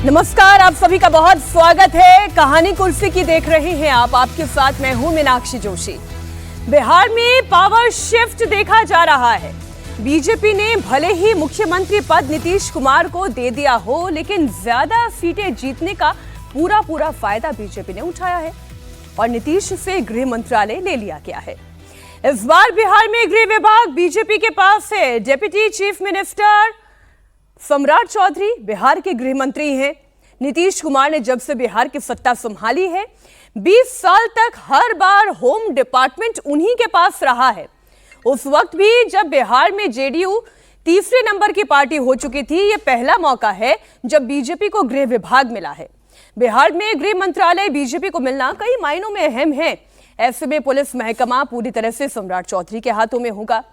नमस्कार, आप सभी का बहुत स्वागत है। कहानी कुर्सी की देख रहे हैं आप। आपके साथ मैं हूं मीनाक्षी जोशी। बिहार में पावर शिफ्ट देखा जा रहा है। बीजेपी ने भले ही मुख्यमंत्री पद नीतीश कुमार को दे दिया हो, लेकिन ज्यादा सीटें जीतने का पूरा फायदा बीजेपी ने उठाया है और नीतीश से गृह मंत्रालय ले लिया गया है। इस बार बिहार में गृह विभाग बीजेपी के पास है। डिप्टी चीफ मिनिस्टर सम्राट चौधरी बिहार के गृह मंत्री हैं। नीतीश कुमार ने जब से बिहार की सत्ता संभाली है, 20 साल तक हर बार होम डिपार्टमेंट उन्हीं के पास रहा है। उस वक्त भी जब बिहार में जेडीयू तीसरे नंबर की पार्टी हो चुकी थी, यह पहला मौका है जब बीजेपी को गृह विभाग मिला है। बिहार में गृह मंत्रालय बीजेपी को मिलना कई मायनों में अहम है। ऐसे में पुलिस महकमा पूरी तरह से सम्राट चौधरी के हाथों में होगा।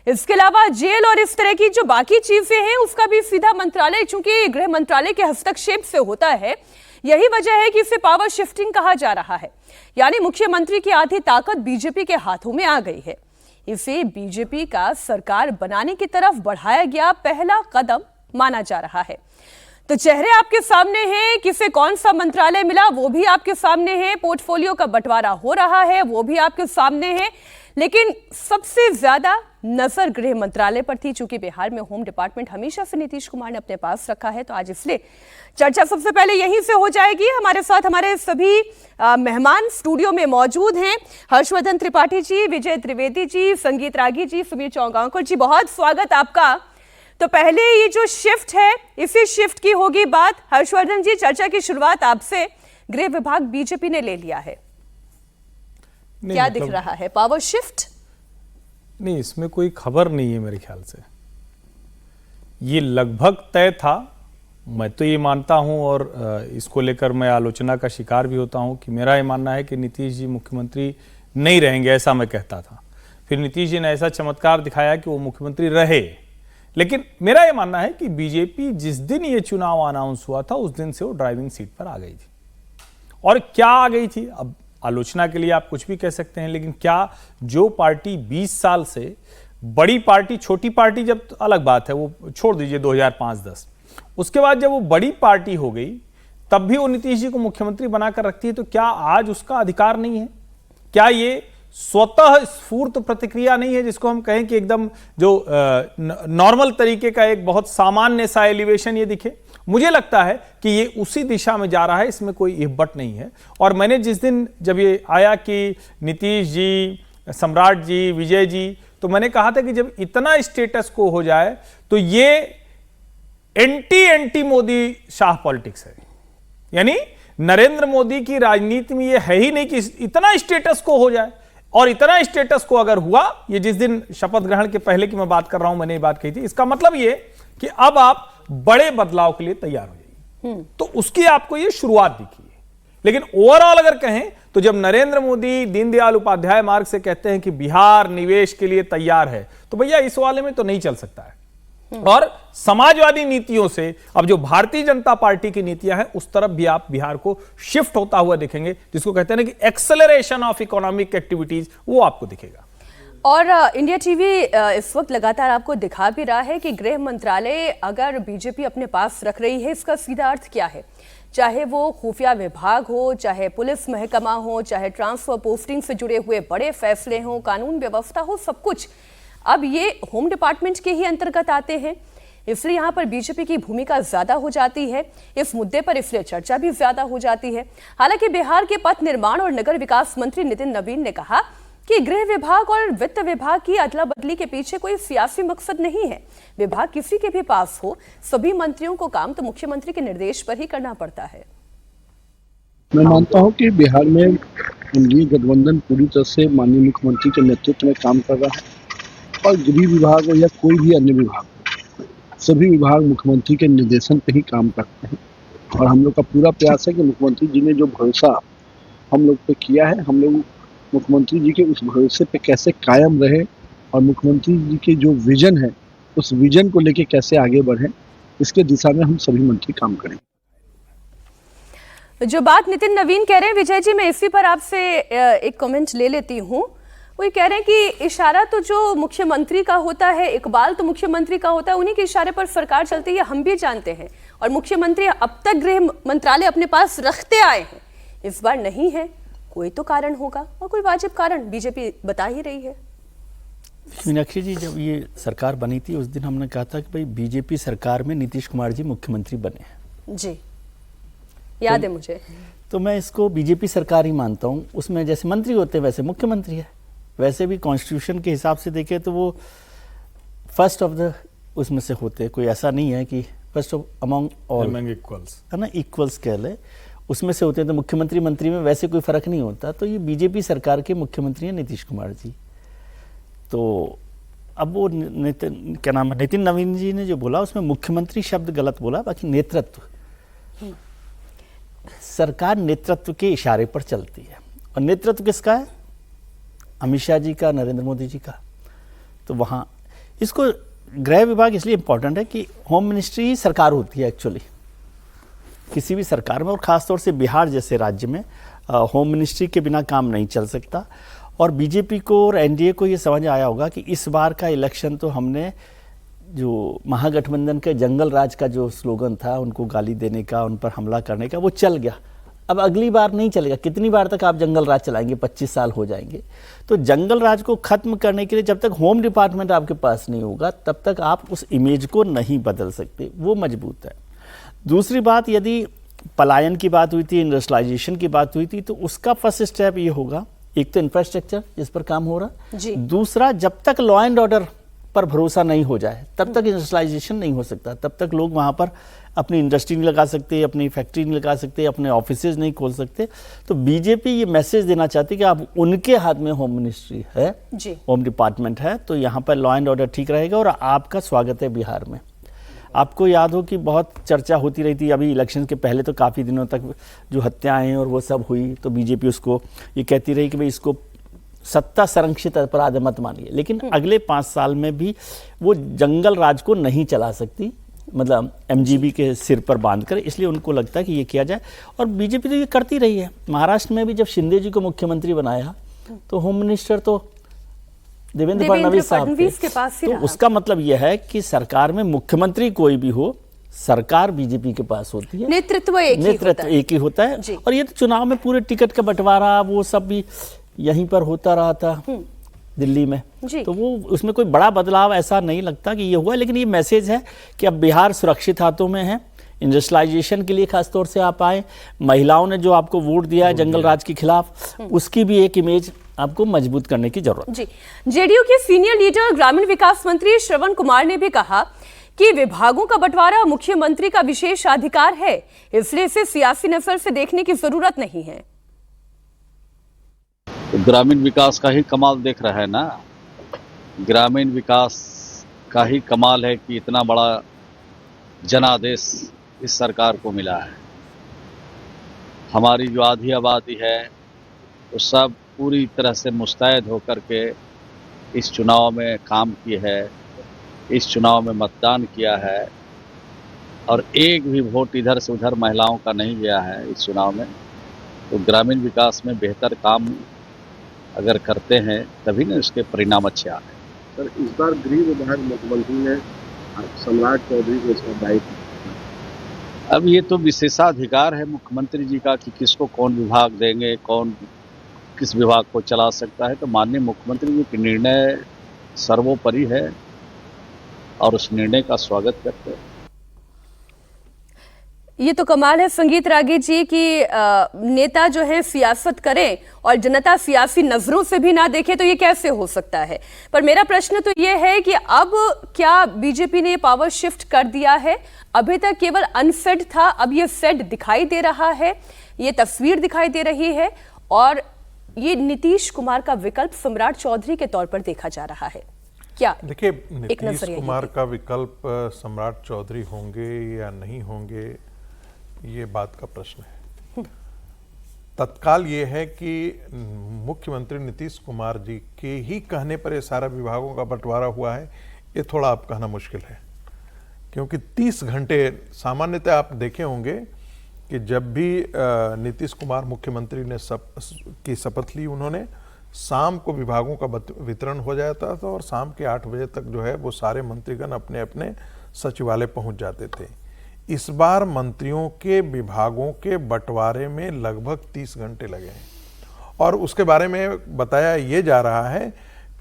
इसके अलावा जेल और इस तरह की जो बाकी चीजें हैं, उसका भी सीधा मंत्रालय, चूंकि गृह मंत्रालय के हस्तक्षेप से होता है, यही वजह है कि इसे पावर शिफ्टिंग कहा जा रहा है। यानी मुख्यमंत्री की आधी ताकत बीजेपी के हाथों में आ गई है। इसे बीजेपी का सरकार बनाने की तरफ बढ़ाया गया पहला कदम माना जा रहा है। तो चेहरे आपके सामने हैं, किसे कौन सा मंत्रालय मिला वो भी आपके सामने है, पोर्टफोलियो का बंटवारा हो रहा है वो भी आपके सामने है, लेकिन सबसे ज्यादा नजर गृह मंत्रालय पर थी। चूंकि बिहार में होम डिपार्टमेंट हमेशा से नीतीश कुमार ने अपने पास रखा है, तो आज इसलिए चर्चा सबसे पहले यहीं से हो जाएगी। हमारे साथ हमारे सभी मेहमान स्टूडियो में मौजूद हैं। हर्षवर्धन त्रिपाठी जी, विजय त्रिवेदी जी, संगीत रागी जी, सुमीर चौगांवकर जी, बहुत स्वागत आपका। तो पहले ये जो शिफ्ट है, इसी शिफ्ट की होगी बात। हर्षवर्धन जी, चर्चा की शुरुआत आपसे। गृह विभाग बीजेपी ने ले लिया है, क्या दिख रहा है? Power shift? नहीं, इसमें कोई खबर नहीं है मेरे ख्याल से। ये लगभग तय था। मैं तो ये मानता हूं और इसको लेकर मैं आलोचना का शिकार भी होता हूं कि मेरा ये मानना है कि नीतीश जी मुख्यमंत्री नहीं रहेंगे, ऐसा मैं कहता था। फिर नीतीश जी ने ऐसा चमत्कार दिखाया कि वो मुख्यमंत्री रहे। लेकिन मेरा ये मानना है कि बीजेपी जिस दिन ये चुनाव अनाउंस हुआ था, उस दिन से वो ड्राइविंग सीट पर आ गई थी। और क्या आ गई थी? अब आलोचना के लिए आप कुछ भी कह सकते हैं, लेकिन क्या जो पार्टी 20 साल से बड़ी पार्टी, छोटी पार्टी जब तो अलग बात है, वो छोड़ दीजिए 2005-10, उसके बाद जब वो बड़ी पार्टी हो गई, तब भी वो नीतीश जी को मुख्यमंत्री बनाकर रखती है, तो क्या आज उसका अधिकार नहीं है? क्या ये स्वतः स्फूर्त प्रतिक्रिया नहीं है, जिसको हम कहें कि एकदम जो नॉर्मल तरीके का एक बहुत सामान्य सा एलिवेशन ये दिखे? मुझे लगता है कि ये उसी दिशा में जा रहा है, इसमें कोई इफ बट नहीं है। और मैंने जिस दिन जब ये आया कि नीतीश जी, सम्राट जी, विजय जी, तो मैंने कहा था कि जब इतना स्टेटस को हो जाए तो ये एंटी मोदी शाह पॉलिटिक्स है। यानी नरेंद्र मोदी की राजनीति में ये है ही नहीं कि इतना स्टेटस को हो जाए। और इतना स्टेटस को अगर हुआ, ये जिस दिन शपथ ग्रहण के पहले की मैं बात कर रहा हूं, मैंने ये बात कही थी, इसका मतलब ये कि अब आप बड़े बदलाव के लिए तैयार हो जाइए। तो उसकी आपको ये शुरुआत दिखी है। लेकिन ओवरऑल अगर कहें तो जब नरेंद्र मोदी दीनदयाल उपाध्याय मार्ग से कहते हैं कि बिहार निवेश के लिए तैयार है, तो भैया इस वाले में तो नहीं चल सकता है। और समाजवादी नीतियों से अब जो भारतीय जनता पार्टी की नीतियां हैं, उस तरफ भी आप बिहार को शिफ्ट होता हुआ दिखेंगे, जिसको कहते हैं ना कि एक्सेलरेशन ऑफ इकोनॉमिक एक्टिविटीज, वो आपको दिखेगा। और इंडिया टीवी इस वक्त लगातार आपको दिखा भी रहा है कि गृह मंत्रालय अगर बीजेपी अपने पास रख रही है, इसका सीधा अर्थ क्या है? चाहे वो खुफिया विभाग हो, चाहे पुलिस महकमा हो, चाहे ट्रांसफर पोस्टिंग से जुड़े हुए बड़े फैसले हो, कानून व्यवस्था हो, सब कुछ अब ये होम डिपार्टमेंट के ही अंतर्गत आते हैं। इसलिए यहाँ पर बीजेपी की भूमिका ज्यादा हो जाती है इस मुद्दे पर, इसलिए चर्चा भी ज्यादा हो जाती है। हालांकि बिहार के पथ निर्माण और नगर विकास मंत्री नितिन नवीन ने कहा कि गृह विभाग और वित्त विभाग की अदला बदली के पीछे कोई सियासी मकसद नहीं है। विभाग किसी के भी पास हो, सभी मंत्रियों को काम तो मुख्यमंत्री के निर्देश पर ही करना पड़ता है। मैं मानता हूं कि बिहार में एनडीए गठबंधन पूरी तरह से माननीय मुख्यमंत्री के नेतृत्व में काम कर रहा है और गृह विभाग हो या कोई भी अन्य विभाग, सभी विभाग मुख्यमंत्री के निर्देशन पे ही काम करते हैं। और हम लोग का पूरा प्रयास है कि मुख्यमंत्री जी ने जो भरोसा हम लोग पे किया है, हम लोग मुख्यमंत्री जी के उस भरोसे पे कैसे कायम रहे और मुख्यमंत्री जी के जो विजन है, उस विजन को लेके कैसे आगे बढ़े, इसके दिशा में हम सभी मंत्री काम करें। जो बात नितिन नवीन कह रहे हैं, विजय जी, मैं इसी पर आपसे एक कमेंट ले लेती हूँ। वो ये कह रहे हैं कि इशारा तो जो मुख्यमंत्री का होता है, इकबाल तो मुख्यमंत्री का होता है, उन्हीं के इशारे पर सरकार चलती है, हम भी जानते हैं। और मुख्यमंत्री अब तक गृह मंत्रालय अपने पास रखते आए हैं, इस बार नहीं है। कोई तो कारण होगा और कोई वाजिब कारण बीजेपी बता ही रही है। मीनाक्षी जी, जब ये सरकार बनी थी उस दिन हमने कहा था कि भाई बीजेपी सरकार में नीतीश कुमार जी मुख्यमंत्री बने हैं। जी, याद है मुझे। तो मैं इसको बीजेपी सरकार ही मानता हूँ। उसमें जैसे मंत्री होते हैं वैसे मुख्यमंत्री है। वैसे भी कॉन्स्टिट्यूशन के हिसाब से देखें तो वो फर्स्ट ऑफ द उसमें से होते हैं। कोई ऐसा नहीं है कि first of among all equals है ना, इक्वल्स कह ले, उसमें से होते हैं। तो मुख्यमंत्री मंत्री में वैसे कोई फर्क नहीं होता। तो ये बीजेपी सरकार के मुख्यमंत्री हैं नीतीश कुमार जी। तो अब वो क्या नाम है, नितिन नवीन जी ने जो बोला उसमें मुख्यमंत्री शब्द गलत बोला, बाकी नेतृत्व, सरकार नेतृत्व के इशारे पर चलती है। और नेतृत्व किसका है? अमित शाह जी का, नरेंद्र मोदी जी का। तो वहाँ इसको गृह विभाग इसलिए इम्पोर्टेंट है कि होम मिनिस्ट्री सरकार होती है एक्चुअली किसी भी सरकार में, और ख़ासतौर से बिहार जैसे राज्य में होम मिनिस्ट्री के बिना काम नहीं चल सकता। और बीजेपी को और एनडीए को ये समझ आया होगा कि इस बार का इलेक्शन तो हमने जो महागठबंधन के जंगल राज का जो स्लोगन था, उनको गाली देने का, उन पर हमला करने का, वो चल गया। अब अगली बार नहीं चलेगा। कितनी बार तक आप जंगल राज चलाएंगे? 25 साल हो जाएंगे। तो जंगल राज को खत्म करने के लिए जब तक होम डिपार्टमेंट आपके पास नहीं होगा तब तक आप उस इमेज को नहीं बदल सकते, वो मजबूत है। दूसरी बात, यदि पलायन की बात हुई थी, इंडस्ट्रियलाइजेशन की बात हुई थी, तो उसका फर्स्ट स्टेप ये होगा, एक तो इंफ्रास्ट्रक्चर जिस पर काम हो रहा जी। दूसरा, जब तक लॉ एंड ऑर्डर पर भरोसा नहीं हो जाए तब तक इंडस्ट्रियलाइजेशन नहीं हो सकता। तब तक लोग वहाँ पर अपनी इंडस्ट्री नहीं लगा सकते, अपनी फैक्ट्री नहीं लगा सकते, अपने ऑफिसेज नहीं खोल सकते। तो बीजेपी ये मैसेज देना चाहती है कि आप उनके हाथ में होम मिनिस्ट्री है जी। होम डिपार्टमेंट है, तो यहाँ पर लॉ एंड ऑर्डर ठीक रहेगा और आपका स्वागत है बिहार में। आपको याद हो कि बहुत चर्चा होती रही थी अभी इलेक्शन के पहले, तो काफ़ी दिनों तक जो हत्याएं और वो सब हुई, तो बीजेपी उसको ये कहती रही कि भाई इसको सत्ता संरक्षित अपराध मत मानिए। लेकिन अगले 5 साल में भी वो जंगल राज को नहीं चला सकती, मतलब एमजीबी के सिर पर बांधकर। इसलिए उनको लगता है कि ये किया जाए, और बीजेपी तो ये करती रही है। महाराष्ट्र में भी जब शिंदे जी को मुख्यमंत्री बनाया तो होम मिनिस्टर तो देवेंद्र फडणवीस साहब के पास ही तो रहा। उसका मतलब यह है कि सरकार में मुख्यमंत्री कोई भी हो, सरकार बीजेपी के पास होती है, नेतृत्व एक ही होता है। और ये तो चुनाव में पूरे टिकट का बंटवारा वो सब भी यहीं पर होता रहा था दिल्ली में। तो वो उसमें कोई बड़ा बदलाव ऐसा नहीं लगता कि ये हुआ। लेकिन ये मैसेज है कि अब बिहार सुरक्षित हाथों में है। इंडस्ट्रियलाइजेशन के लिए खासतौर से आप आए, महिलाओं ने जो आपको वोट दिया है जंगल राज के खिलाफ, उसकी भी एक इमेज आपको मजबूत करने की जरूरत जी। जेडीयू के सीनियर लीडर ग्रामीण विकास मंत्री श्रवण कुमार ने भी कहा कि विभागों का बंटवारा मुख्यमंत्री का विशेष अधिकार है, इसलिए इसे सियासी नजर से देखने की जरूरत नहीं है। तो ग्रामीण विकास का ही कमाल देख रहा है ना। ग्रामीण विकास का ही कमाल है कि इतना बड़ा जनादेश इस सरकार को मिला है। हमारी जो आधी आबादी है वो सब पूरी तरह से मुस्तैद होकर के इस चुनाव में काम की है, इस चुनाव में मतदान किया है, और एक भी वोट इधर से उधर महिलाओं का नहीं गया है इस चुनाव में। तो ग्रामीण विकास में बेहतर काम अगर करते हैं तभी ना उसके परिणाम अच्छे आ रहे हैं। सर, इस बार गृह विभाग मुख्यमंत्री ने सम्राट चौधरी को इसका दायित्व। अब ये तो विशेषाधिकार है मुख्यमंत्री जी का कि किसको कौन विभाग देंगे, कौन किस विभाग को चला सकता है। तो माननीय मुख्यमंत्री जी का निर्णय सर्वोपरि है और उस निर्णय का स्वागत करते हैं। ये तो कमाल है संगीत रागी जी की नेता जो है सियासत करें और जनता सियासी नजरों से भी ना देखे, तो ये कैसे हो सकता है। पर मेरा प्रश्न तो ये है कि अब क्या बीजेपी ने पावर शिफ्ट कर दिया है? अभी तक केवल अनफेड था, अब ये फेड दिखाई दे रहा है, ये तस्वीर दिखाई दे रही है, और ये नीतीश कुमार का विकल्प सम्राट चौधरी के तौर पर देखा जा रहा है। क्या देखिए, नीतीश कुमार का विकल्प सम्राट चौधरी होंगे या नहीं होंगे, ये बात का प्रश्न है। तत्काल ये है कि मुख्यमंत्री नीतीश कुमार जी के ही कहने पर ये सारा विभागों का बंटवारा हुआ है, ये थोड़ा आप कहना मुश्किल है। क्योंकि 30 घंटे सामान्यतः आप देखे होंगे कि जब भी नीतीश कुमार मुख्यमंत्री ने की शपथ ली, उन्होंने शाम को विभागों का वितरण हो जाता था और शाम के 8 बजे तक जो है वो सारे मंत्रीगण अपने अपने सचिवालय पहुंच जाते थे। इस बार मंत्रियों के विभागों के बंटवारे में लगभग 30 घंटे लगे हैं और उसके बारे में बताया ये जा रहा है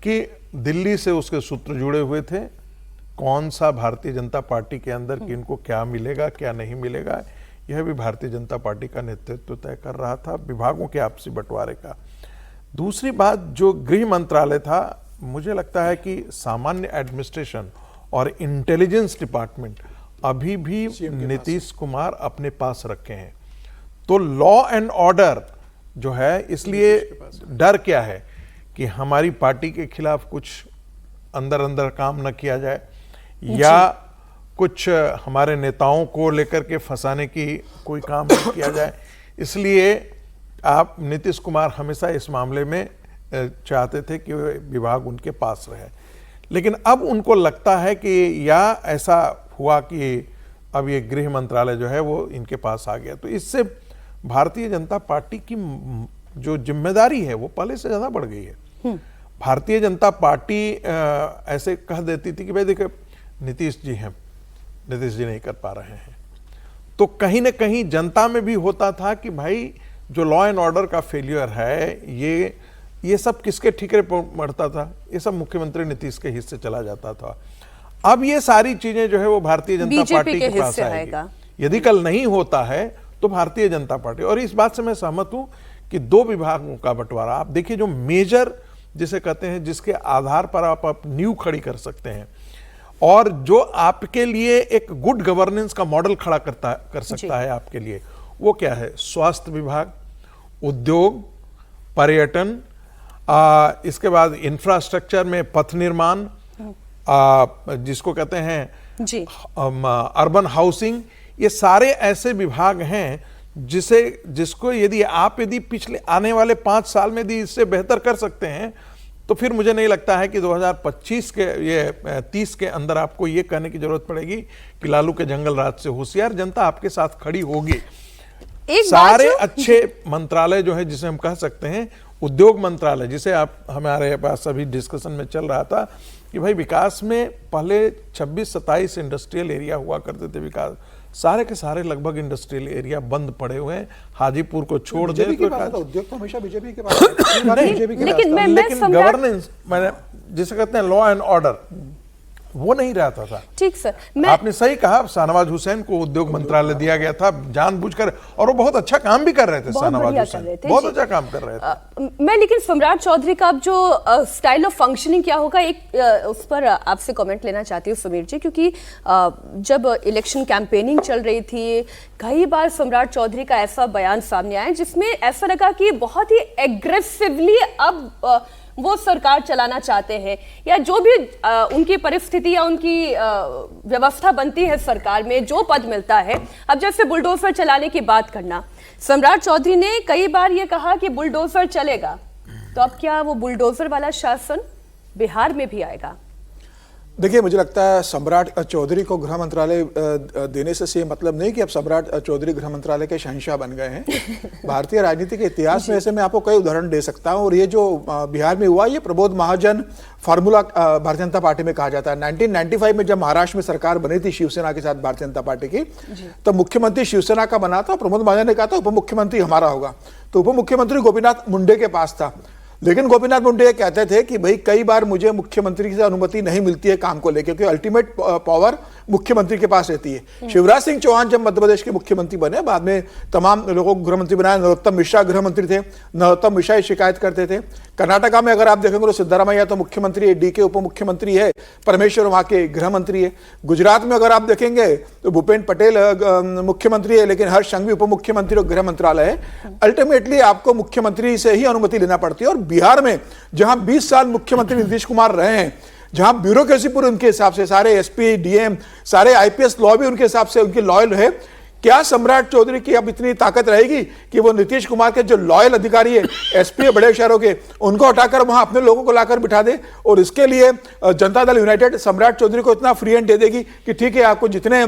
कि दिल्ली से उसके सूत्र जुड़े हुए थे, कौन सा भारतीय जनता पार्टी के अंदर किनको क्या मिलेगा क्या नहीं मिलेगा, यह भी भारतीय जनता पार्टी का नेतृत्व तय कर रहा था विभागों के आपसी बंटवारे का। दूसरी बात, जो गृह मंत्रालय था, मुझे लगता है कि सामान्य एडमिनिस्ट्रेशन और इंटेलिजेंस डिपार्टमेंट अभी भी नीतीश कुमार अपने पास रखे हैं। तो लॉ एंड ऑर्डर जो है, इसलिए डर क्या है कि हमारी पार्टी के खिलाफ कुछ अंदर अंदर काम न किया जाए या कुछ हमारे नेताओं को लेकर के फंसाने की कोई काम न किया जाए। इसलिए आप नीतीश कुमार हमेशा इस मामले में चाहते थे कि विभाग उनके पास रहे, लेकिन अब उनको लगता है कि या ऐसा हुआ कि अब ये गृह मंत्रालय जो है वो इनके पास आ गया, तो इससे भारतीय जनता पार्टी की जो जिम्मेदारी है वो पहले से ज्यादा बढ़ गई है। भारतीय जनता पार्टी ऐसे कह देती थी कि भाई देखो नीतीश जी हैं, नीतीश जी नहीं कर पा रहे हैं, तो कहीं ना कहीं जनता में भी होता था कि भाई जो लॉ एंड ऑर्डर का फेलियर है ये सब किसके ठीकरे पड़ता था, ये सब मुख्यमंत्री नीतीश के हिस्से चला जाता था। अब ये सारी चीजें जो है वो भारतीय जनता पार्टी के पास आएगी। यदि कल नहीं होता है तो भारतीय जनता पार्टी, और इस बात से मैं सहमत हूं कि 2 विभागों का बंटवारा, आप देखिए जो मेजर जिसे कहते हैं, जिसके आधार पर आप नींव खड़ी कर सकते हैं और जो आपके लिए एक गुड गवर्नेंस का मॉडल खड़ा कर सकता है आपके लिए, वो क्या है? स्वास्थ्य विभाग, उद्योग, पर्यटन, इसके बाद इंफ्रास्ट्रक्चर में पथ निर्माण, जिसको कहते हैं अर्बन हाउसिंग, ये सारे ऐसे विभाग हैं जिसको यदि पिछले आने वाले 5 साल में यदि इससे बेहतर कर सकते हैं तो फिर मुझे नहीं लगता है कि 2025 के ये 30 के अंदर आपको ये कहने की जरूरत पड़ेगी कि लालू के जंगल राज से होशियार जनता आपके साथ खड़ी होगी। सारे अच्छे मंत्रालय जो है, जिसे हम कह सकते हैं उद्योग मंत्रालय, जिसे आप हमारे पास अभी डिस्कशन में चल रहा था कि भाई विकास में पहले 26-27 इंडस्ट्रियल एरिया हुआ करते थे, विकास सारे के सारे लगभग इंडस्ट्रियल एरिया बंद पड़े हुए हैं। हाजीपुर को छोड़ दे तो उद्योग तो हमेशा बीजेपी के पास है। लेकिन गवर्नेंस, मैंने जिसे कहते हैं लॉ एंड ऑर्डर, वो नहीं रहता था। ठीक सर, आपने सही कहा, शाहनवाज हुसैन को उद्योग मंत्रालय दिया गया था जानबूझकर, और वो बहुत अच्छा काम भी कर रहे थे। शाहनवाज हुसैन बहुत अच्छा काम कर रहे थे। मैं लेकिन सम्राट चौधरी का अब जो स्टाइल ऑफ फंक्शनिंग क्या होगा, एक उस पर आपसे कमेंट लेना चाहती हूँ समीर जी, क्योंकि जब इलेक्शन कैंपेनिंग चल रही थी कई बार सम्राट चौधरी का ऐसा बयान सामने आया जिसमें ऐसा लगा कि बहुत ही एग्रेसिवली अब वो सरकार चलाना चाहते हैं, या जो भी उनकी परिस्थिति या उनकी व्यवस्था बनती है सरकार में, जो पद मिलता है, अब जैसे बुलडोजर चलाने की बात करना, सम्राट चौधरी ने कई बार ये कहा कि बुलडोजर चलेगा, तो अब क्या वो बुलडोजर वाला शासन बिहार में भी आएगा? देखिए, मुझे लगता है सम्राट चौधरी को गृह मंत्रालय देने से ये मतलब नहीं कि अब सम्राट चौधरी गृह मंत्रालय के शहंशाह बन गए हैं। भारतीय राजनीति के इतिहास में ऐसे मैं आपको कई उदाहरण दे सकता हूं, और ये जो बिहार में हुआ, ये प्रबोध महाजन फार्मूला भारतीय जनता पार्टी में कहा जाता है। 1995 में जब महाराष्ट्र में सरकार बनी थी शिवसेना के साथ भारतीय जनता पार्टी की, तो मुख्यमंत्री शिवसेना का बना था, प्रमोद महाजन ने कहा था उप मुख्यमंत्री हमारा होगा, तो उप मुख्यमंत्री गोपीनाथ मुंडे के पास था। लेकिन गोपीनाथ मुंडे कहते थे कि भाई कई बार मुझे मुख्यमंत्री से अनुमति नहीं मिलती है काम को लेकर, क्योंकि अल्टीमेट पावर मुख्यमंत्री के पास रहती है। शिवराज सिंह चौहान जब मध्य प्रदेश के मुख्यमंत्री बने, बाद में तमाम लोगों को गृहमंत्री बनाया। नरोत्तम मिश्रा गृहमंत्री थे, नरोत्तम मिश्रा शिकायत करते थे। कर्नाटका में अगर आप देखेंगे तो सिद्धरामैया तो मुख्यमंत्री है, डीके उप मुख्यमंत्री है, परमेश्वर वहां के गृहमंत्री है। गुजरात में अगर आप देखेंगे तो भूपेन्द्र पटेल मुख्यमंत्री है, लेकिन हर्ष संघवी उप मुख्यमंत्री और गृह मंत्रालय है। अल्टीमेटली आपको मुख्यमंत्री से ही अनुमति लेना पड़ती है। और बिहार में जहां 20 साल मुख्यमंत्री नीतीश कुमार रहे हैं, जहां ब्यूरोक्रेसी पूरी उनके हिसाब से, सारे एसपी डीएम सारे आईपीएस लॉ भी उनके हिसाब से उनकी लॉयल है, क्या सम्राट चौधरी की अब इतनी ताकत रहेगी कि वो नीतीश कुमार के जो लॉयल अधिकारी है एसपी बड़े शहरों के, उनको हटाकर वहां अपने लोगों को लाकर बिठा दे? और इसके लिए जनता दल यूनाइटेड सम्राट चौधरी को इतना फ्री हैंड दे देगी कि ठीक है, आपको जितने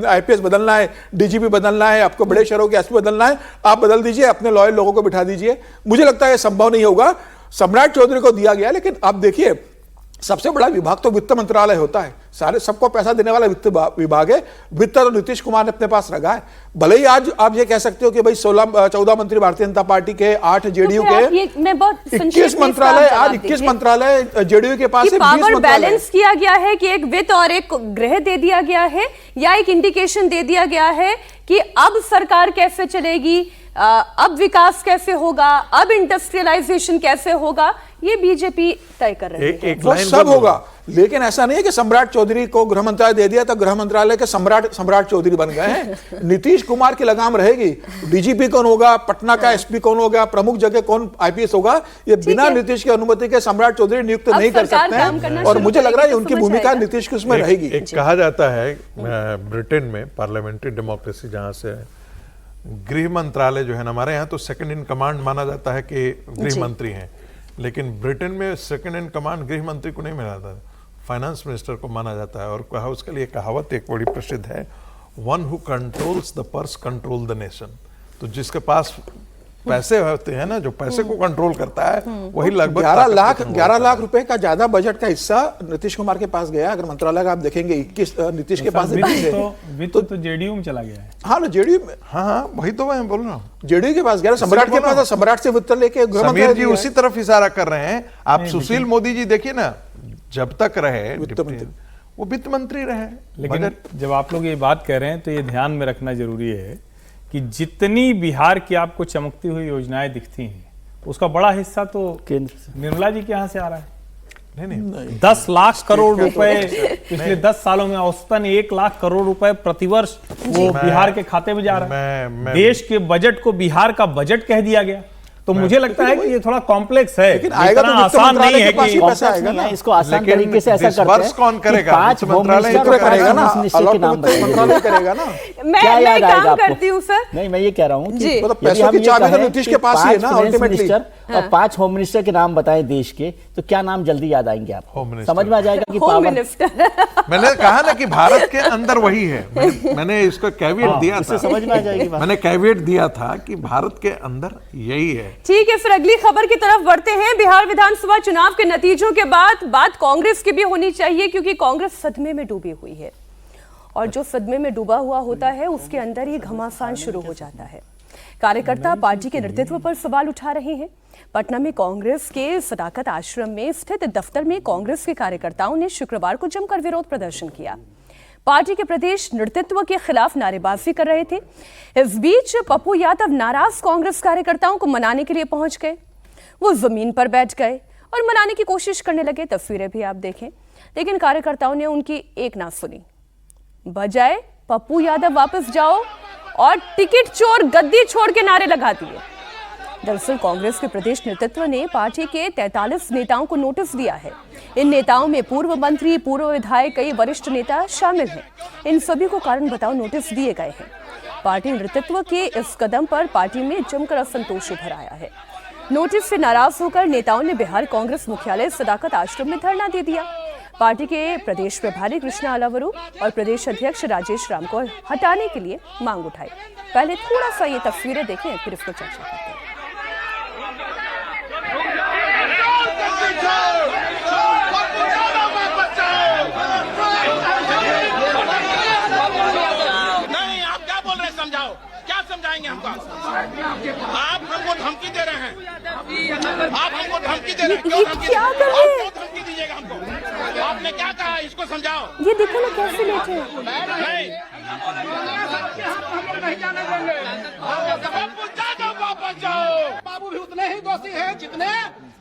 आईपीएस बदलना है, डीजीपी बदलना है, आपको बड़े शहरों के एसपी बदलना है, आप बदल दीजिए, अपने लॉयल लोगों को बिठा दीजिए। मुझे लगता है संभव नहीं होगा। सम्राट चौधरी को दिया गया, लेकिन आप देखिए सबसे बड़ा विभाग तो वित्त मंत्रालय होता है, सारे सबको पैसा देने वाला वित्त विभाग है। वित्त तो नीतीश कुमार ने अपने पास रखा है। भले ही आज आप ये कह सकते हो कि भाई 14 मंत्री भारतीय जनता पार्टी के, 8 जेडीयू के, मैं बहुत 21 मंत्रालय, आज 21 मंत्रालय जेडीयू के पास है। पावर बैलेंस किया गया है कि एक वित्त और एक गृह दे दिया गया है, या एक इंडिकेशन दे दिया गया है कि अब सरकार कैसे चलेगी, अब विकास कैसे होगा, अब इंडस्ट्रियलाइजेशन कैसे होगा, ये बीजेपी तय कर रही है। वो सब होगा, लेकिन ऐसा नहीं है कि सम्राट चौधरी को गृह मंत्रालय दे दिया तो गृह मंत्रालय के सम्राट चौधरी बन गए हैं। नीतीश कुमार की लगाम रहेगी। डीजीपी कौन होगा, पटना का एसपी कौन होगा, प्रमुख जगह कौन आईपीएस होगा, ये बिना नीतीश की अनुमति के सम्राट चौधरी नियुक्त नहीं कर सकते हैं। और मुझे लग रहा है उनकी भूमिका नीतीश की उसमें रहेगी। एक कहा जाता है ब्रिटेन में पार्लियामेंट्री डेमोक्रेसी, जहां से गृह मंत्रालय जो है ना, हमारे यहाँ तो सेकंड इन कमांड माना जाता है कि गृह मंत्री हैं, लेकिन ब्रिटेन में सेकंड इन कमांड गृह मंत्री को नहीं मिला था, फाइनेंस मिनिस्टर को माना जाता है। और कहा उसके लिए कहावत एक बड़ी प्रसिद्ध है, one who controls the purse control the nation. तो जिसके पास पैसे होते हैं ना, जो पैसे को कंट्रोल करता है, वही लगभग 11 लाख रुपए का ज्यादा बजट का हिस्सा नीतीश कुमार के पास गया। अगर मंत्रालय का आप देखेंगे 21 नीतीश के पास तो जेडीयू में चला गया है। हाँ ना, जेडीयू में, हाँ वही तो मैं बोल रहा हूँ, जेडीयू के पास गया, सम्राट के पास, सम्राट से वित्त लेके समीर जी उसी तरफ इशारा कर रहे हैं। आप सुशील मोदी जी देखिए ना, जब तक रहे वो वित्त मंत्री रहे। लेकिन जब आप लोग ये बात कह रहे हैं तो ये ध्यान में रखना जरूरी है कि जितनी बिहार की आपको चमकती हुई योजनाएं दिखती हैं, उसका बड़ा हिस्सा तो केंद्र से, निर्मला जी के यहाँ से आ रहा है। नहीं 10 लाख करोड़ रुपए पिछले 10 सालों में औसतन 1 लाख करोड़ रुपए प्रतिवर्ष वो बिहार के खाते में जा रहा है। देश के बजट को बिहार का बजट कह दिया गया। तो मुझे लगता है कि ये थोड़ा कॉम्प्लेक्स है, लेकिन आएगा तो आसान नहीं है कि पैसा आएगा ना। इसको आसान तरीके से ऐसा करते हैं, कौन करेगा? 5 मंत्रालय करेगा ना, मंत्रालय करेगा ना। क्या याद आएगा आपको? करती हूँ सर, नहीं मैं ये कह रहा हूँ कि पैसों की चाबी तो नीतीश के पास ही है ना अल्टीमेटली। और 5 होम मिनिस्टर के नाम बताएं देश के, तो क्या नाम जल्दी याद आएंगे आपको? समझ में आ जाएगा कि होम मिनिस्टर। मैंने कहा ना कि भारत के अंदर वही है। मैंने इसको कैविएट दिया था, समझ में आ जाएगी। मैंने कैविएट दिया था कि भारत के अंदर यही है। ठीक है, फिर अगली खबर की तरफ बढ़ते हैं। बिहार विधानसभा चुनाव के नतीजों के बाद बात कांग्रेस की भी होनी चाहिए, क्योंकि कांग्रेस सदमे में डूबी हुई है, और जो सदमे में डूबा हुआ होता है उसके अंदर ही घमासान शुरू हो जाता है। कार्यकर्ता पार्टी के नेतृत्व पर सवाल उठा रहे हैं। पटना में कांग्रेस के सदाकत आश्रम में स्थित दफ्तर में कांग्रेस के कार्यकर्ताओं ने शुक्रवार को जमकर विरोध प्रदर्शन किया। पार्टी के प्रदेश नेतृत्व के खिलाफ नारेबाजी कर रहे थे। इस बीच पप्पू यादव नाराज कांग्रेस कार्यकर्ताओं को मनाने के लिए पहुंच गए। वो जमीन पर बैठ गए और मनाने की कोशिश करने लगे। तस्वीरें भी आप देखें, लेकिन कार्यकर्ताओं ने उनकी एक ना सुनी। बजाय पप्पू यादव वापस जाओ और टिकट चोर गद्दी छोड़ के नारे लगा दिए। दरअसल कांग्रेस के प्रदेश नेतृत्व ने पार्टी के 43 नेताओं को नोटिस दिया है। इन नेताओं में पूर्व मंत्री, पूर्व विधायक, कई वरिष्ठ नेता शामिल हैं। इन सभी को कारण बताओ नोटिस दिए गए हैं। पार्टी नेतृत्व के इस कदम पर पार्टी में जमकर असंतोष उभर आया है। नोटिस से नाराज होकर नेताओं ने बिहार कांग्रेस मुख्यालय सदाकत आश्रम में धरना दे दिया। पार्टी के प्रदेश प्रभारी कृष्णा अलावरू और प्रदेश अध्यक्ष राजेश राम को हटाने के लिए मांग उठाई। पहले थोड़ा सा ये तस्वीरें देखें, फिर इसको चर्चा करते हैं। नहीं, आप क्या बोल रहे हैं? समझाओ, क्या समझाएंगे हमको? आप हमको धमकी दे रहे हैं, आप हमको धमकी दे रहे हैं। क्यों धमकी? क्या कर रहे हैं? क्यों धमकी दीजिएगा हमको? आपने क्या कहा? इसको समझाओ। ये देखो ना कैसे लेटे हैं। नहीं, वापस जाओ। बाबू भी उतने ही दोषी हैं जितने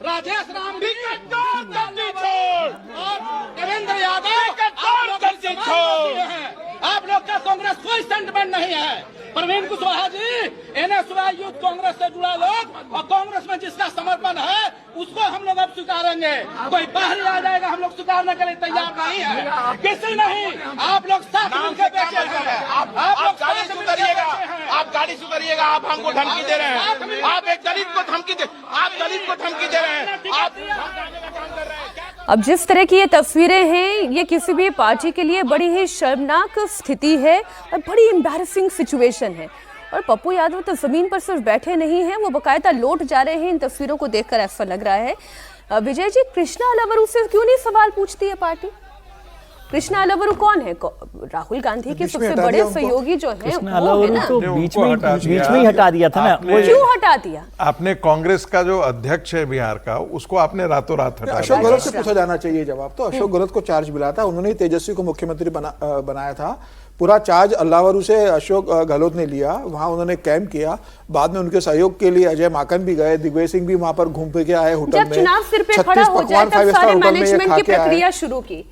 राजेश राम भी। छोड़ और नरेंद्र यादव आप लोग का कांग्रेस कोई सेंटिमेंट नहीं है। प्रवीण कुशवाहा जी एनएसयूआई यूथ कांग्रेस से जुड़ा लोग, और कांग्रेस में जिसका समर्पण है उसको हम लोग अब स्वीकारेंगे। कोई बाहर आ जाएगा, हम लोग स्वीकारने के लिए तैयार नहीं है। किसी नहीं, आप लोग साथ मिलकर बैठे हैं। आप गाड़ी सुधरिएगा, आप गाड़ी सुधरिएगा। आप हमको धमकी दे रहे हैं। आप एक दलित को धमकी दे, आप दलित को धमकी दे रहे हैं। आप अब जिस तरह की ये तस्वीरें हैं, ये किसी भी पार्टी के लिए बड़ी ही शर्मनाक स्थिति है और बड़ी एम्बैरेसिंग सिचुएशन है। और पप्पू यादव तो जमीन पर सिर्फ बैठे नहीं हैं, वो बकायदा लौट जा रहे हैं। इन तस्वीरों को देखकर ऐसा लग रहा है विजय जी, कृष्णा अलवरू से क्यों नहीं सवाल पूछती है पार्टी? कृष्णा अलवरू कौन है? राहुल गांधी के सबसे बड़े सहयोगी जो हैं वो है ना? तो बीच में ही हटा दिया था ना। वो क्यों हटा दिया? आपने कांग्रेस का जो अध्यक्ष है बिहार का, उसको आपने रातों रात हटा अशोक गहलोत से पूछा जाना चाहिए जवाब। तो अशोक गहलोत को चार्ज मिला था, उन्होंने तेजस्वी को मुख्यमंत्री बनाया था। पूरा चार्ज अल्लावरू से अशोक गहलोत ने लिया, वहां उन्होंने कैंप किया। बाद में उनके सहयोग के लिए अजय माकन भी गए, दिग्विजय सिंह भी वहां पर घूम फिर के आए होटल में। जब चुनाव सिर पे खड़ा हो जाए तब सारे मैनेजमेंट की प्रक्रिया शुरू की।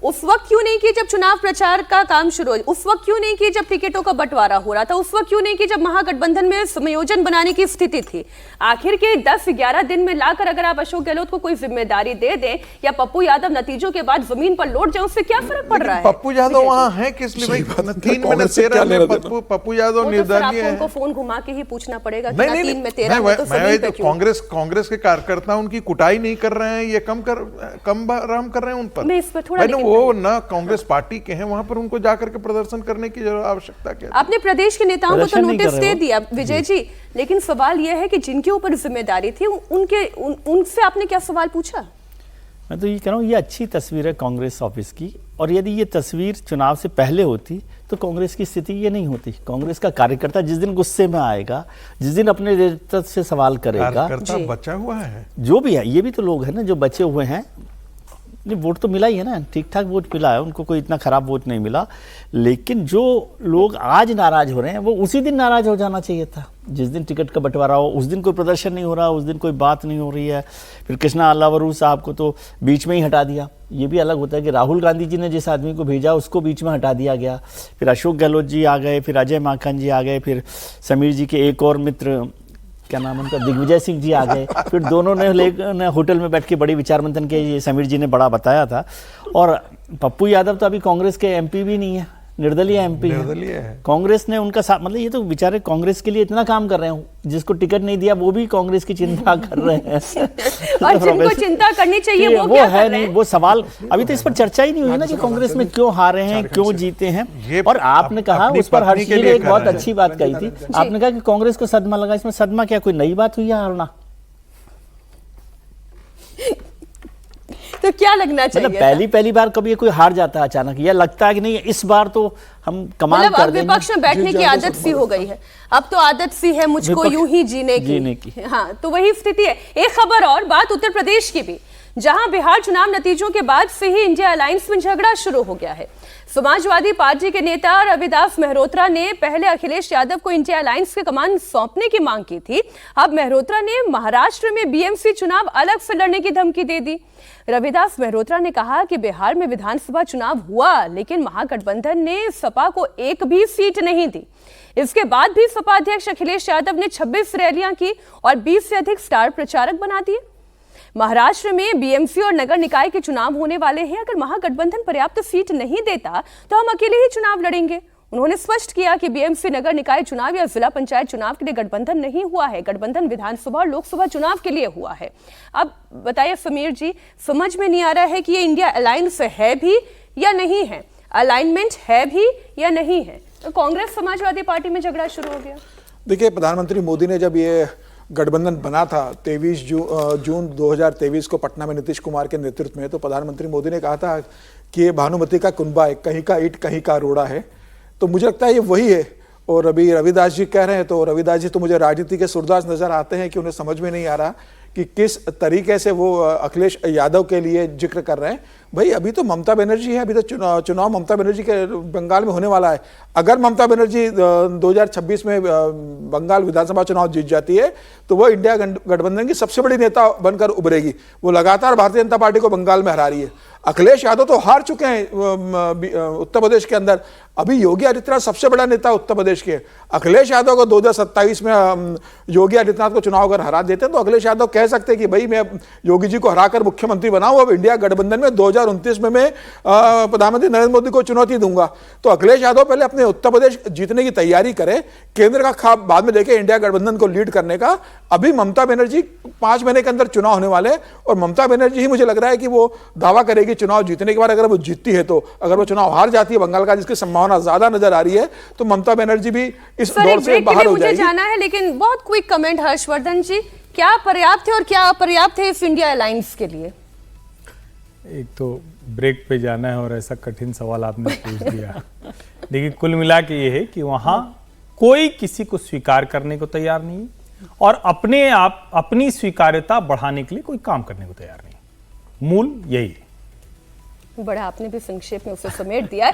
उस वक्त क्यों नहीं की जब चुनाव प्रचार का काम शुरू हो? उस वक्त क्यों नहीं की जब टिकटों का बंटवारा हो रहा था? उस वक्त क्यों नहीं की जब महागठबंधन में संयोजन बनाने की स्थिति थी? आखिर के 10-11 दिन में लाकर अगर आप अशोक गहलोत को कोई जिम्मेदारी दे दें या पप्पू यादव नतीजों के बाद जमीन पर लौट जाए, उससे क्या फर्क पड़ रहा है? पप्पू यादव वहां है किस लिए? 3 में 13 में पप्पू यादव निर्दलीय है। उनको फोन घुमा के ही पूछना पड़ेगा। नहीं, 3 में 13 में तो जमीन पे क्यों? कांग्रेस के कार्यकर्ता उनकी कुटाई नहीं कर रहे हैं, ये कम आराम कर रहे हैं उन पर। मैं इस पर थोड़ा वो ना कांग्रेस पार्टी के हैं, वहां पर उनको जाकर के प्रदर्शन करने की आवश्यकता क्या है? आपने प्रदेश के नेताओं को तो नोटिस दे दिया विजय जी, लेकिन सवाल यह है कि जिनके ऊपर जिम्मेदारी थी उनसे आपने क्या सवाल पूछा? मैं तो ये कह रहा हूँ, ये अच्छी तस्वीर है कांग्रेस ऑफिस की, और यदि ये तस्वीर चुनाव से पहले होती तो कांग्रेस की स्थिति ये नहीं होती। कांग्रेस का कार्यकर्ता जिस दिन गुस्से में आएगा, जिस दिन अपने नेतृत्व से सवाल करेगा, कार्यकर्ता बचा हुआ है, जो भी है, ये भी तो लोग हैं ना जो बचे हुए हैं। नहीं, वोट तो मिला ही है ना, ठीक ठाक वोट मिला है, उनको कोई इतना खराब वोट नहीं मिला। लेकिन जो लोग आज नाराज हो रहे हैं वो उसी दिन नाराज हो जाना चाहिए था जिस दिन टिकट का बंटवारा हो। उस दिन कोई प्रदर्शन नहीं हो रहा, उस दिन कोई बात नहीं हो रही है। फिर कृष्णा अलवरू साहब को तो बीच में ही हटा दिया। ये भी अलग होता है कि राहुल गांधी जी ने जिस आदमी को भेजा उसको बीच में हटा दिया गया। फिर अशोक गहलोत जी आ गए, फिर अजय माकन जी आ गए, फिर समीर जी के एक और मित्र, क्या नाम उनका, दिग्विजय सिंह जी आ गए। फिर दोनों ने होटल में बैठ के बड़ी विचार मंथन के, ये समीर जी ने बड़ा बताया था। और पप्पू यादव तो अभी कांग्रेस के एमपी भी नहीं है, निर्दलीय एमपी है। कांग्रेस ने उनका साथ, मतलब ये तो बेचारे कांग्रेस के लिए इतना काम कर रहे हैं, जिसको टिकट नहीं दिया वो भी कांग्रेस की चिंता कर रहे हैं। और जिनको चिंता करनी चाहिए वो क्या है नहीं, वो सवाल अभी तो इस पर चर्चा ही नहीं हुई ना कि कांग्रेस में क्यों हारे हैं, क्यों जीते हैं। और आपने कहा, उस पर हर्षी ने एक बहुत अच्छी बात कही थी, आपने कहा कि कांग्रेस को सदमा लगा। इसमें सदमा क्या, कोई नई बात हुई है हारना? तो क्या लगना चाहिए? मतलब पहली बार कभी कोई हार जाता है अचानक, या लगता है कि नहीं इस बार तो हम कमाल कर देंगे? विपक्ष में बैठने की आदत सी हो गई है, अब तो आदत सी है मुझको यूं ही जीने की। हाँ, तो वही स्थिति है। एक खबर और बात उत्तर प्रदेश की भी, जहां बिहार चुनाव नतीजों के बाद से ही इंडिया अलायंस में झगड़ा शुरू हो गया है। समाजवादी पार्टी के नेता रविदास मेहरोत्रा ने पहले अखिलेश यादव को इंडिया अलायंस की कमान सौंपने की मांग की थी। अब मेहरोत्रा ने महाराष्ट्र में बीएमसी चुनाव अलग से लड़ने की धमकी दे दी। रविदास मेहरोत्रा ने कहा कि बिहार में विधानसभा चुनाव हुआ, लेकिन महागठबंधन ने सपा को एक भी सीट नहीं दी। इसके बाद भी सपा अध्यक्ष अखिलेश यादव ने 26 रैलियां की और 20 से अधिक स्टार प्रचारक बना दिए। महाराष्ट्र में बीएमसी और नगर निकाय के चुनाव होने वाले हैं। अगर महागठबंधन पर्याप्त सीट नहीं देता तो हम अकेले ही चुनाव लड़ेंगे। उन्होंने स्पष्ट किया कि बीएमसी नगर निकाय चुनाव या जिला पंचायत चुनाव के लिए गठबंधन नहीं हुआ है, गठबंधन विधानसभा और लोकसभा चुनाव के लिए हुआ है। अब बताइए समीर जी, समझ में नहीं आ रहा है कि ये इंडिया अलायंस है भी या नहीं है, अलाइनमेंट है भी या नहीं है। तो कांग्रेस समाजवादी पार्टी में झगड़ा शुरू हो गया। देखिए, प्रधानमंत्री मोदी ने जब ये गठबंधन बना था 23 जून 2023 को पटना में नीतीश कुमार के नेतृत्व में, तो प्रधानमंत्री मोदी ने कहा था कि ये भानुमति का कुनबा है, कहीं का ईंट कहीं का रोड़ा है। तो मुझे लगता है ये वही है। और अभी रविदास जी कह रहे हैं, तो रविदास जी तो मुझे राजनीति के सूरदास नजर आते हैं कि उन्हें समझ में नहीं आ रहा कि किस तरीके से वो अखिलेश यादव के लिए जिक्र कर रहे हैं। भाई, अभी तो ममता बनर्जी है, अभी तो चुनाव ममता बनर्जी के बंगाल में होने वाला है। अगर ममता बनर्जी 2026 में बंगाल विधानसभा चुनाव जीत जाती है तो वो इंडिया गठबंधन की सबसे बड़ी नेता बनकर उभरेगी। वो लगातार भारतीय जनता पार्टी को बंगाल में हरा रही है। अखिलेश यादव तो हार चुके हैं उत्तर प्रदेश के अंदर। अभी योगी आदित्यनाथ सबसे बड़ा नेता उत्तर प्रदेश के। अखिलेश यादव को 2027 में योगी आदित्यनाथ को चुनाव अगर हरा देते हैं तो अखिलेश यादव कह सकते हैं कि भाई मैं योगी जी को हराकर मुख्यमंत्री बनाऊं, अब इंडिया गठबंधन में 2029 में मैं प्रधानमंत्री नरेंद्र मोदी को चुनौती दूंगा। तो अखिलेश यादव पहले अपने उत्तर प्रदेश जीतने की तैयारी करें, केंद्र का खाब बाद में देखें इंडिया गठबंधन को लीड करने का। अभी ममता बनर्जी 5 महीने के अंदर चुनाव होने वाले, और ममता बनर्जी ही मुझे लग रहा है कि वो दावा करेगी चुनाव जीतने के बाद। अगर वो जीतती है तो, अगर वो चुनाव हार जाती है बंगाल का, जिसकी संभावना ज्यादा नजर आ रही है, तो ममता बनर्जी भी इस दौर से बाहर हो जाएगी। जाना है, लेकिन बहुत क्विक कमेंट हर्षवर्धन जी, क्या पर्याप्त है और क्या अपर्याप्त है इस इंडिया अलायंस के लिए? एक तो ब्रेक पे जाना है और ऐसा कठिन सवाल आपने पूछ दिया। देखिए, कुल मिला के ये है कि वहां कोई किसी को स्वीकार करने को तैयार नहीं है और अपने आप अपनी स्वीकार्यता बढ़ाने के लिए कोई काम करने को तैयार नहीं। मूल यही है। बड़ा आपने भी संक्षेप में उसे समेट दिया है।